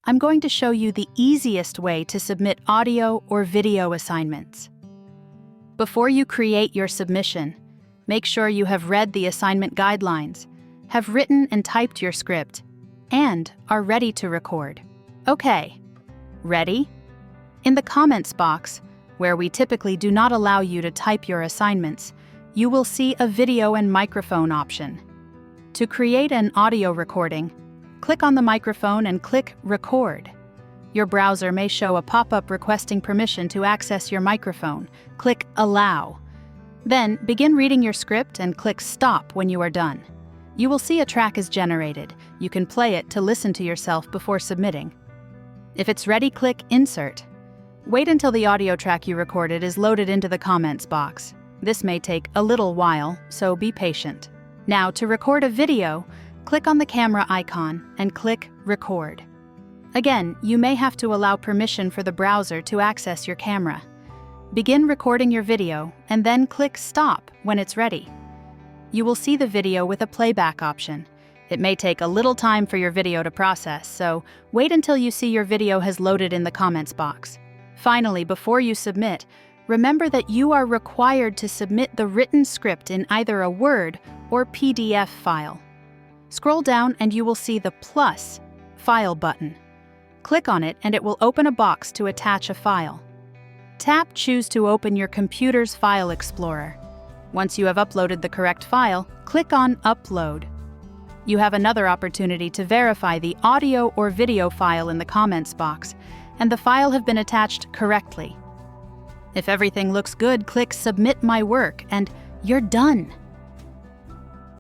I'm going to show you the easiest way to submit audio or video assignments. Before you create your submission, make sure you have read the assignment guidelines, have written and typed your script, and are ready to record. Okay, ready? In the comments box, where we typically do not allow you to type your assignments, you will see a video and microphone option. To create an audio recording, click on the microphone and click Record. Your browser may show a pop-up requesting permission to access your microphone. Click Allow. Then begin reading your script and click Stop when you are done. You will see a track is generated. You can play it to listen to yourself before submitting. If it's ready, click Insert. Wait until the audio track you recorded is loaded into the comments box. This may take a little while, so be patient. Now, to record a video, click on the camera icon and click Record. Again, you may have to allow permission for the browser to access your camera. Begin recording your video and then click Stop when it's ready. You will see the video with a playback option. It may take a little time for your video to process, so wait until you see your video has loaded in the comments box. Finally, before you submit, remember that you are required to submit the written script in either a Word or PDF file. Scroll down and you will see the plus File button. Click on it and it will open a box to attach a file. Tap Choose to open your computer's file explorer. Once you have uploaded the correct file, click on Upload. You have another opportunity to verify the audio or video file in the comments box, and the file have been attached correctly. If everything looks good, click Submit My Work and you're done.